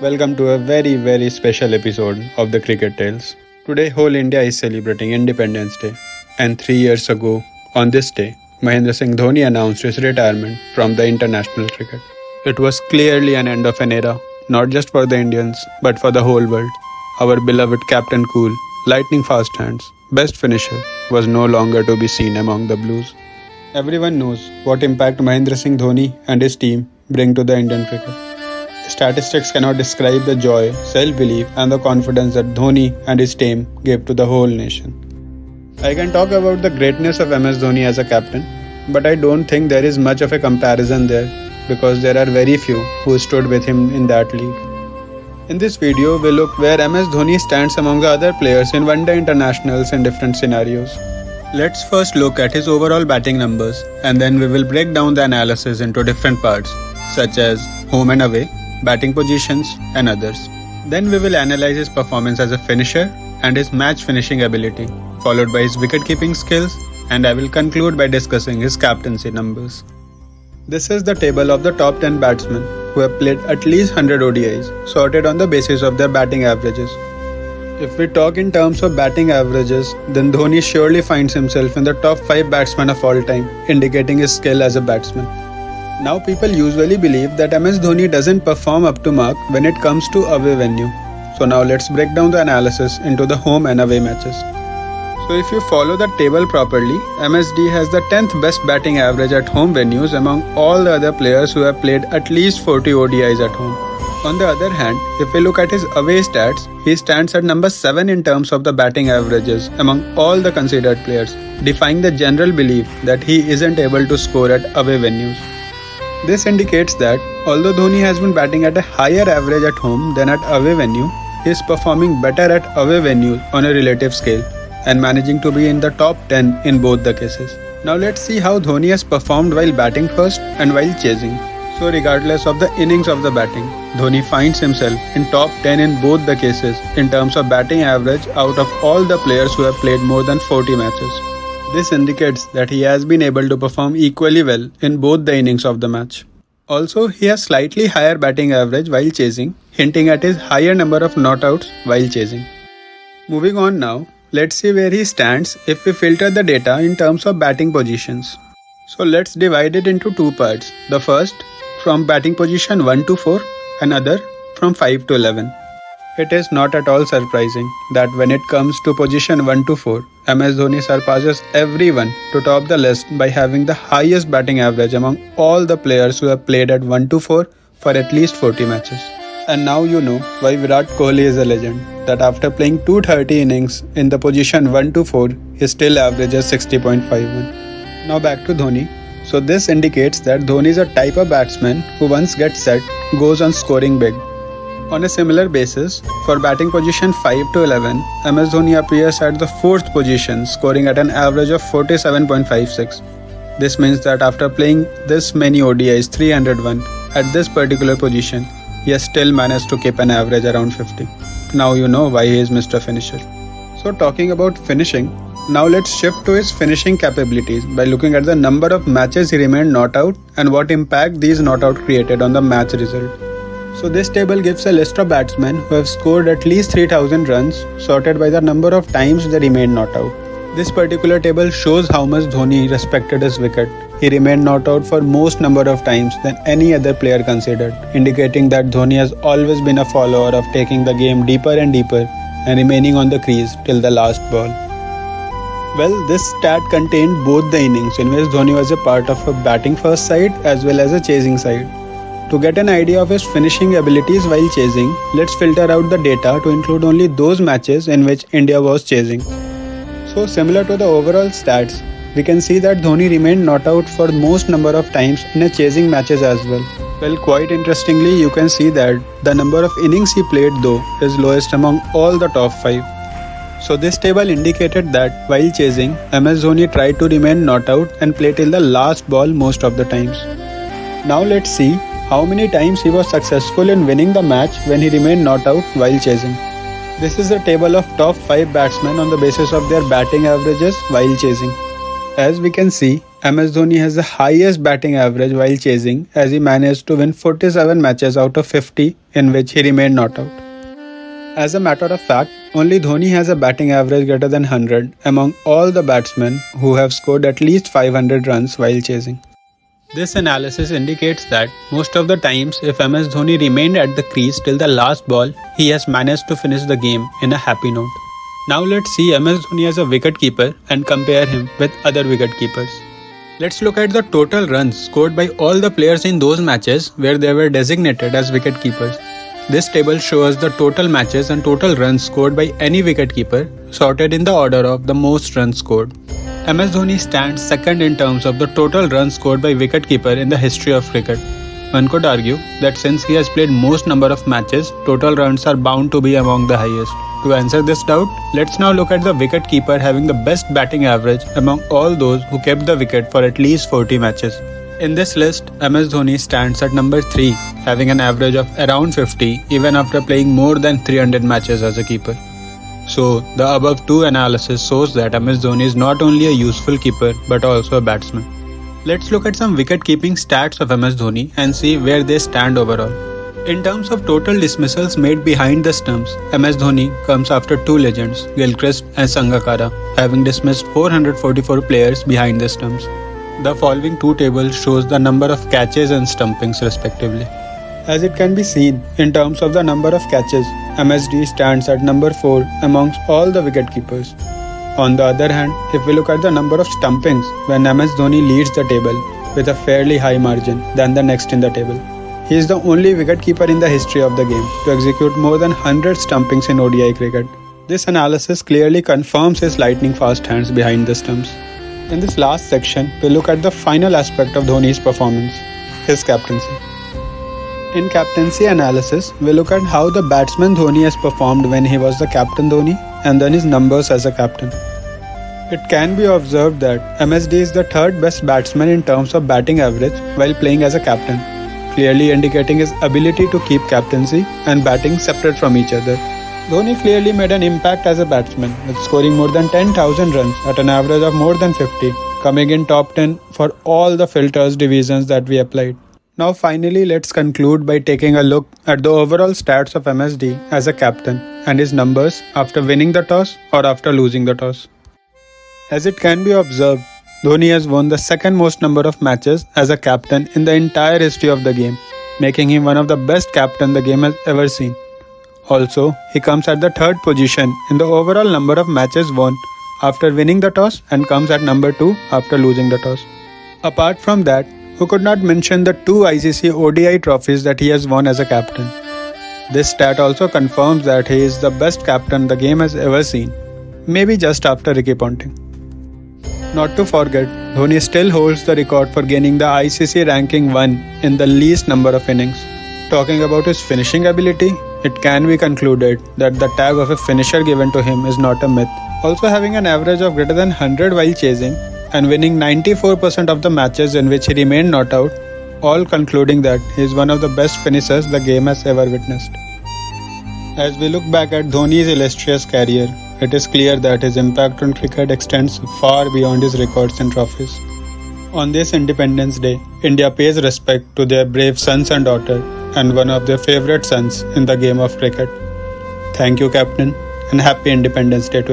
Welcome to a very special episode of the Cricket Tales. Today whole India is celebrating Independence Day, and 3 years ago on this day Mahendra Singh Dhoni announced his retirement from the international cricket. It was clearly an end of an era, not just for the Indians but for the whole world. Our beloved Captain Cool, lightning fast hands, best finisher was no longer to be seen among the Blues. Everyone knows what impact Mahendra Singh Dhoni and his team bring to the Indian cricket. Statistics cannot describe the joy, self-belief and the confidence that Dhoni and his team gave to the whole nation. I can talk about the greatness of MS Dhoni as a captain, but I don't think there is much of a comparison there because there are very few who stood with him in that league. In this video, we'll look where MS Dhoni stands among the other players in one-day internationals in different scenarios. Let's first look at his overall batting numbers and then we will break down the analysis into different parts such as home and away, batting positions and others. Then we will analyze his performance as a finisher and his match finishing ability, followed by his wicket-keeping skills, and I will conclude by discussing his captaincy numbers. This is the table of the top 10 batsmen who have played at least 100 ODIs, sorted on the basis of their batting averages. If we talk in terms of batting averages, then Dhoni surely finds himself in the top 5 batsmen of all time, indicating his skill as a batsman. Now people usually believe that MS Dhoni doesn't perform up to mark when it comes to away venue. So now let's break down the analysis into the home and away matches. So if you follow the table properly, MSD has the 10th best batting average at home venues among all the other players who have played at least 40 ODIs at home. On the other hand, if we look at his away stats, he stands at number 7 in terms of the batting averages among all the considered players, defying the general belief that he isn't able to score at away venues. This indicates that although Dhoni has been batting at a higher average at home than at away venue, he is performing better at away venues on a relative scale and managing to be in the top 10 in both the cases. Now let's see how Dhoni has performed while batting first and while chasing. So regardless of the innings of the batting, Dhoni finds himself in top 10 in both the cases in terms of batting average out of all the players who have played more than 40 matches. This indicates that he has been able to perform equally well in both the innings of the match. Also, he has slightly higher batting average while chasing, hinting at his higher number of not outs while chasing. Moving on now, let's see where he stands if we filter the data in terms of batting positions. So let's divide it into two parts. The first from batting position 1 to 4 and other from 5 to 11. It is not at all surprising that when it comes to position 1 to 4, MS Dhoni surpasses everyone to top the list by having the highest batting average among all the players who have played at 1 to 4 for at least 40 matches. And now you know why Virat Kohli is a legend, that after playing 230 innings in the position 1 to 4, he still averages 60.51. Now back to Dhoni. So this indicates that Dhoni is a type of batsman who once gets set, goes on scoring big. On a similar basis, for batting position 5 to 11, MS Dhoni appears at the 4th position, scoring at an average of 47.56. This means that after playing this many ODIs, 301, at this particular position, he has still managed to keep an average around 50. Now you know why he is Mr. Finisher. So talking about finishing, now let's shift to his finishing capabilities by looking at the number of matches he remained not out and what impact these not out created on the match result. So this table gives a list of batsmen who have scored at least 3000 runs, sorted by the number of times they remained not out. This particular table shows how much Dhoni respected his wicket. He remained not out for most number of times than any other player considered, indicating that Dhoni has always been a follower of taking the game deeper and deeper and remaining on the crease till the last ball. Well, this stat contained both the innings in which Dhoni was a part of a batting first side as well as a chasing side. To get an idea of his finishing abilities while chasing, let's filter out the data to include only those matches in which India was chasing. So similar to the overall stats, we can see that Dhoni remained not out for most number of times in a chasing matches as well. Well, quite interestingly, you can see that the number of innings he played though is lowest among all the top 5. So this table indicated that while chasing, MS Dhoni tried to remain not out and play till the last ball most of the times. Now let's see how many times he was successful in winning the match when he remained not out while chasing. This is the table of top 5 batsmen on the basis of their batting averages while chasing. As we can see, MS Dhoni has the highest batting average while chasing, as he managed to win 47 matches out of 50 in which he remained not out. As a matter of fact, only Dhoni has a batting average greater than 100 among all the batsmen who have scored at least 500 runs while chasing. This analysis indicates that most of the times, if MS Dhoni remained at the crease till the last ball, he has managed to finish the game in a happy note. Now let's see MS Dhoni as a wicketkeeper and compare him with other wicketkeepers. Let's look at the total runs scored by all the players in those matches where they were designated as wicketkeepers. This table shows the total matches and total runs scored by any wicketkeeper, sorted in the order of the most runs scored. MS Dhoni stands second in terms of the total runs scored by wicketkeeper in the history of cricket. One could argue that since he has played most number of matches, total runs are bound to be among the highest. To answer this doubt, let's now look at the wicketkeeper having the best batting average among all those who kept the wicket for at least 40 matches. In this list, MS Dhoni stands at number 3, having an average of around 50 even after playing more than 300 matches as a keeper. So, the above two analysis shows that MS Dhoni is not only a useful keeper but also a batsman. Let's look at some wicket-keeping stats of MS Dhoni and see where they stand overall. In terms of total dismissals made behind the stumps, MS Dhoni comes after two legends, Gilchrist and Sangakkara, having dismissed 444 players behind the stumps. The following two tables shows the number of catches and stumpings respectively. As it can be seen, in terms of the number of catches, MSD stands at number 4 amongst all the wicketkeepers. On the other hand, if we look at the number of stumpings, when MS Dhoni leads the table with a fairly high margin than the next in the table. He is the only wicketkeeper in the history of the game to execute more than 100 stumpings in ODI cricket. This analysis clearly confirms his lightning fast hands behind the stumps. In this last section, we look at the final aspect of Dhoni's performance, his captaincy. In captaincy analysis, we look at how the batsman Dhoni has performed when he was the captain Dhoni and then his numbers as a captain. It can be observed that MSD is the third best batsman in terms of batting average while playing as a captain, clearly indicating his ability to keep captaincy and batting separate from each other. Dhoni clearly made an impact as a batsman, with scoring more than 10,000 runs at an average of more than 50, coming in top 10 for all the filters divisions that we applied. Now finally, let's conclude by taking a look at the overall stats of MSD as a captain and his numbers after winning the toss or after losing the toss. As it can be observed, Dhoni has won the second most number of matches as a captain in the entire history of the game, making him one of the best captains the game has ever seen. Also, he comes at the third position in the overall number of matches won after winning the toss and comes at number 2 after losing the toss. Apart from that, who could not mention the 2 ICC ODI trophies that he has won as a captain? This stat also confirms that he is the best captain the game has ever seen, maybe just after Ricky Ponting. Not to forget, Dhoni still holds the record for gaining the ICC ranking 1 in the least number of innings. Talking about his finishing ability, it can be concluded that the tag of a finisher given to him is not a myth. Also having an average of greater than 100 while chasing and winning 94% of the matches in which he remained not out, all concluding that he is one of the best finishers the game has ever witnessed. As we look back at Dhoni's illustrious career, it is clear that his impact on cricket extends far beyond his records and trophies. On this Independence Day, India pays respect to their brave sons and daughters and one of their favorite sons in the game of cricket. Thank you, Captain, and happy Independence Day to everyone.